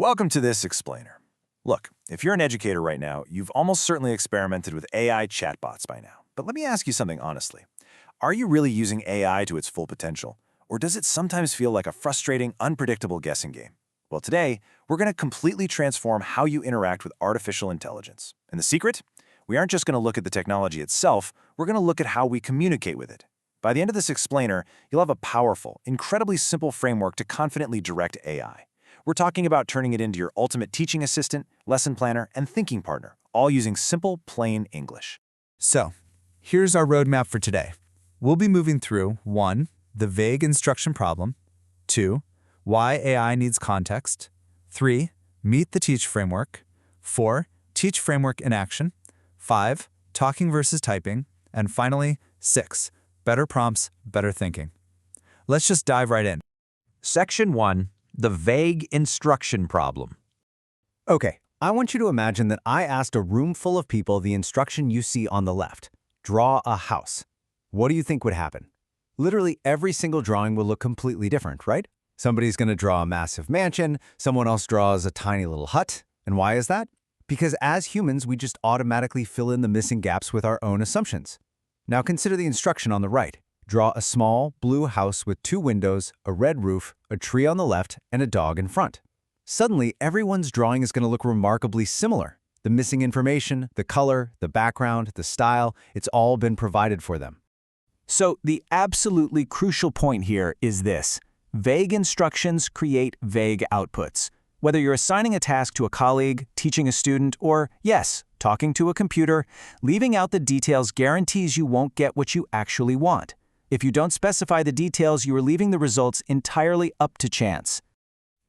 Welcome to this explainer. Look, if you're an educator right now, you've almost certainly experimented with AI chatbots by now. But let me ask you something honestly. Are you really using AI to its full potential? Or does it sometimes feel like a frustrating, unpredictable guessing game? Well, today, we're going to completely transform how you interact with artificial intelligence. And the secret? We aren't just going to look at the technology itself, we're going to look at how we communicate with it. By the end of this explainer, you'll have a powerful, incredibly simple framework to confidently direct AI. We're talking about turning it into your ultimate teaching assistant, lesson planner, and thinking partner, all using simple, plain English. So, here's our roadmap for today. We'll be moving through 1. The vague instruction problem, 2. Why AI needs context, 3. Meet the Teach framework, 4. Teach framework in action, 5. Talking versus typing, and finally, 6. Better prompts, better thinking. Let's just dive right in. Section 1. The vague instruction problem. Okay, I want you to imagine that I asked a room full of people the instruction you see on the left. Draw a house. What do you think would happen? Literally every single drawing will look completely different, right? Somebody's going to draw a massive mansion, someone else draws a tiny little hut. And why is that? Because as humans, we just automatically fill in the missing gaps with our own assumptions. Now consider the instruction on the right. Draw a small, blue house with 2 windows, a red roof, a tree on the left, and a dog in front. Suddenly, everyone's drawing is going to look remarkably similar. The missing information, the color, the background, the style, it's all been provided for them. So the absolutely crucial point here is this. Vague instructions create vague outputs. Whether you're assigning a task to a colleague, teaching a student, or, yes, talking to a computer, leaving out the details guarantees you won't get what you actually want. If you don't specify the details, you are leaving the results entirely up to chance.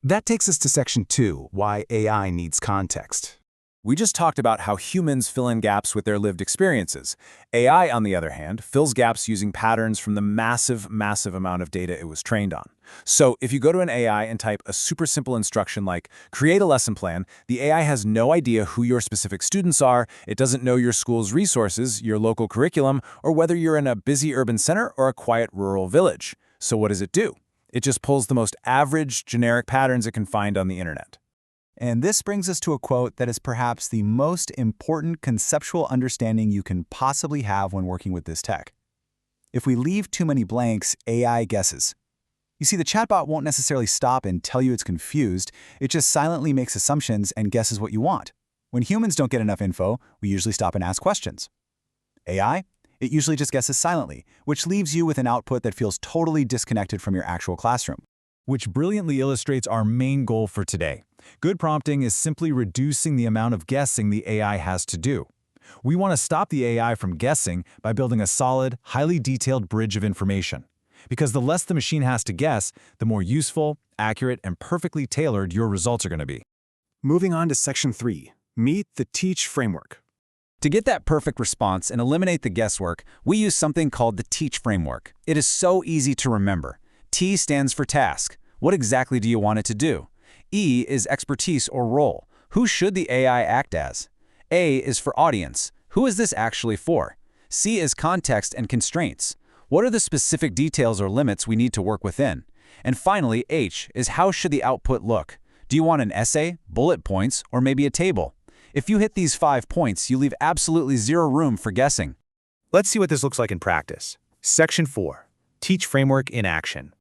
That takes us to Section 2, why AI needs context. We just talked about how humans fill in gaps with their lived experiences. AI, on the other hand, fills gaps using patterns from the massive amount of data it was trained on. So if you go to an AI and type a super simple instruction like, create a lesson plan, the AI has no idea who your specific students are, it doesn't know your school's resources, your local curriculum, or whether you're in a busy urban center or a quiet rural village. So what does it do? It just pulls the most average, generic patterns it can find on the internet. And this brings us to a quote that is perhaps the most important conceptual understanding you can possibly have when working with this tech. If we leave too many blanks, AI guesses. You see, the chatbot won't necessarily stop and tell you it's confused, it just silently makes assumptions and guesses what you want. When humans don't get enough info, we usually stop and ask questions. AI? It usually just guesses silently, which leaves you with an output that feels totally disconnected from your actual classroom. Which brilliantly illustrates our main goal for today. Good prompting is simply reducing the amount of guessing the AI has to do. We want to stop the AI from guessing by building a solid, highly detailed bridge of information. Because the less the machine has to guess, the more useful, accurate, and perfectly tailored your results are going to be. Moving on to Section 3, meet the Teach framework. To get that perfect response and eliminate the guesswork, we use something called the T.E.A.C.H framework. It is so easy to remember. T stands for task. What exactly do you want it to do? E is expertise or role. Who should the AI act as? A is for audience. Who is this actually for? C is context and constraints. What are the specific details or limits we need to work within? And finally, H is how should the output look? Do you want an essay, bullet points, or maybe a table? If you hit these 5 points, you leave absolutely zero room for guessing. Let's see what this looks like in practice. Section 4, Teach framework in action.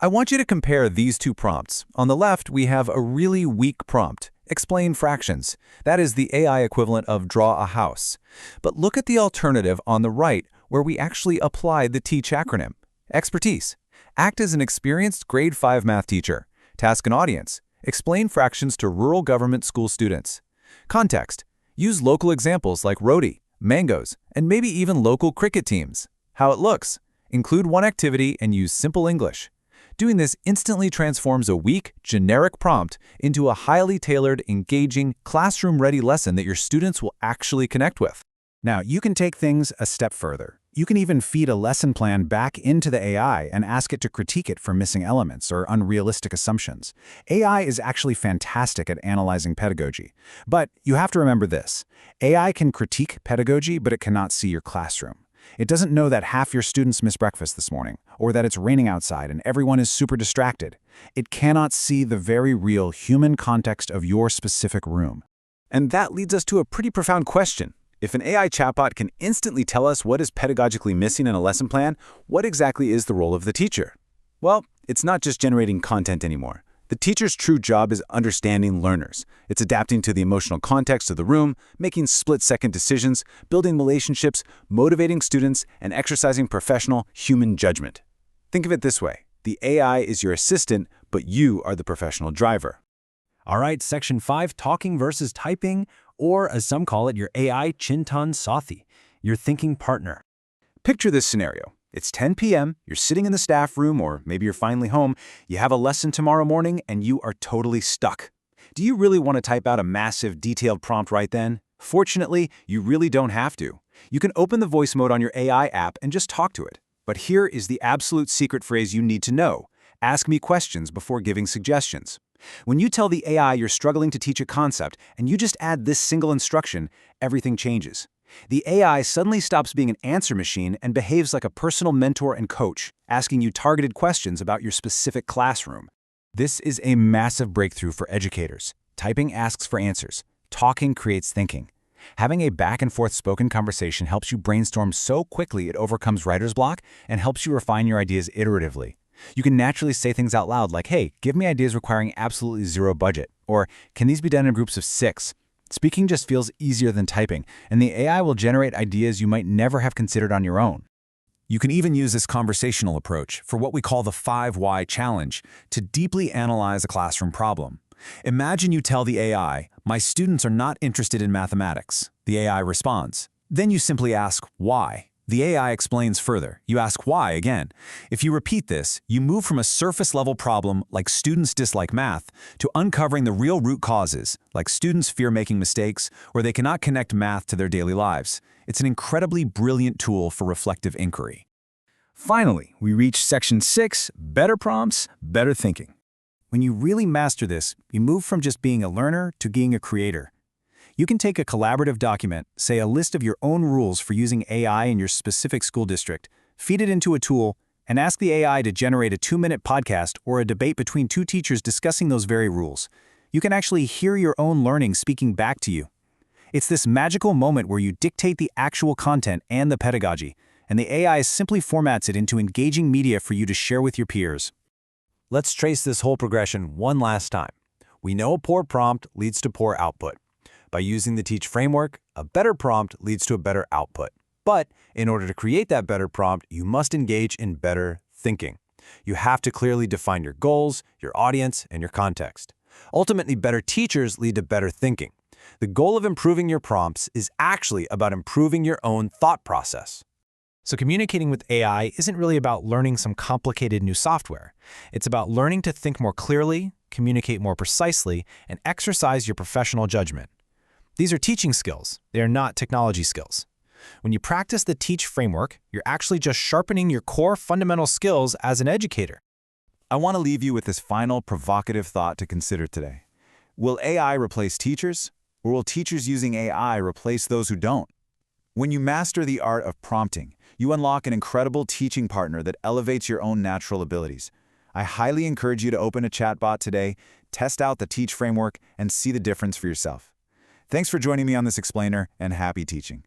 I want you to compare these 2 prompts. On the left, we have a really weak prompt, explain fractions. That is the AI equivalent of draw a house. But look at the alternative on the right, where we actually apply the TEACH acronym. Expertise. Act as an experienced grade 5 math teacher. Task an audience. Explain fractions to rural government school students. Context. Use local examples like roti, mangoes, and maybe even local cricket teams. How it looks. Include one activity and use simple English. Doing this instantly transforms a weak, generic prompt into a highly tailored, engaging, classroom-ready lesson that your students will actually connect with. Now, you can take things a step further. You can even feed a lesson plan back into the AI and ask it to critique it for missing elements or unrealistic assumptions. AI is actually fantastic at analyzing pedagogy. But you have to remember this. AI can critique pedagogy, but it cannot see your classroom. It doesn't know that half your students missed breakfast this morning, or that it's raining outside and everyone is super distracted. It cannot see the very real human context of your specific room. And that leads us to a pretty profound question. If an AI chatbot can instantly tell us what is pedagogically missing in a lesson plan, what exactly is the role of the teacher? Well, it's not just generating content anymore. The teacher's true job is understanding learners. It's adapting to the emotional context of the room, making split-second decisions, building relationships, motivating students, and exercising professional human judgment. Think of it this way. The AI is your assistant, but you are the professional driver. All right, Section 5, talking versus typing, or as some call it, your AI Chintan Saathi, your thinking partner. Picture this scenario. It's 10 p.m., you're sitting in the staff room, or maybe you're finally home, you have a lesson tomorrow morning, and you are totally stuck. Do you really want to type out a massive, detailed prompt right then? Fortunately, you really don't have to. You can open the voice mode on your AI app and just talk to it. But here is the absolute secret phrase you need to know. Ask me questions before giving suggestions. When you tell the AI you're struggling to teach a concept, and you just add this single instruction, everything changes. The AI suddenly stops being an answer machine and behaves like a personal mentor and coach, asking you targeted questions about your specific classroom. This is a massive breakthrough for educators. Typing asks for answers. Talking creates thinking. Having a back-and-forth spoken conversation helps you brainstorm so quickly it overcomes writer's block and helps you refine your ideas iteratively. You can naturally say things out loud like, hey, give me ideas requiring absolutely zero budget, or can these be done in groups of 6? Speaking just feels easier than typing, and the AI will generate ideas you might never have considered on your own. You can even use this conversational approach for what we call the 5 Why challenge to deeply analyze a classroom problem. Imagine you tell the AI, my students are not interested in mathematics. The AI responds. Then you simply ask, why? The AI explains further. You ask why again. If you repeat this, you move from a surface-level problem, like students dislike math, to uncovering the real root causes, like students fear making mistakes, or they cannot connect math to their daily lives. It's an incredibly brilliant tool for reflective inquiry. Finally, we reach Section 6, better prompts, better thinking. When you really master this, you move from just being a learner to being a creator. You can take a collaborative document, say a list of your own rules for using AI in your specific school district, feed it into a tool, and ask the AI to generate a 2-minute podcast or a debate between 2 teachers discussing those very rules. You can actually hear your own learning speaking back to you. It's this magical moment where you dictate the actual content and the pedagogy, and the AI simply formats it into engaging media for you to share with your peers. Let's trace this whole progression one last time. We know a poor prompt leads to poor output. By using the T.E.A.C.H framework, a better prompt leads to a better output. But in order to create that better prompt, you must engage in better thinking. You have to clearly define your goals, your audience, and your context. Ultimately, better teachers lead to better thinking. The goal of improving your prompts is actually about improving your own thought process. So communicating with AI isn't really about learning some complicated new software. It's about learning to think more clearly, communicate more precisely, and exercise your professional judgment. These are teaching skills. They are not technology skills. When you practice the T.E.A.C.H framework, you're actually just sharpening your core fundamental skills as an educator. I want to leave you with this final provocative thought to consider today. Will AI replace teachers, or will teachers using AI replace those who don't? When you master the art of prompting, you unlock an incredible teaching partner that elevates your own natural abilities. I highly encourage you to open a chatbot today, test out the T.E.A.C.H framework, and see the difference for yourself. Thanks for joining me on this explainer, and happy teaching.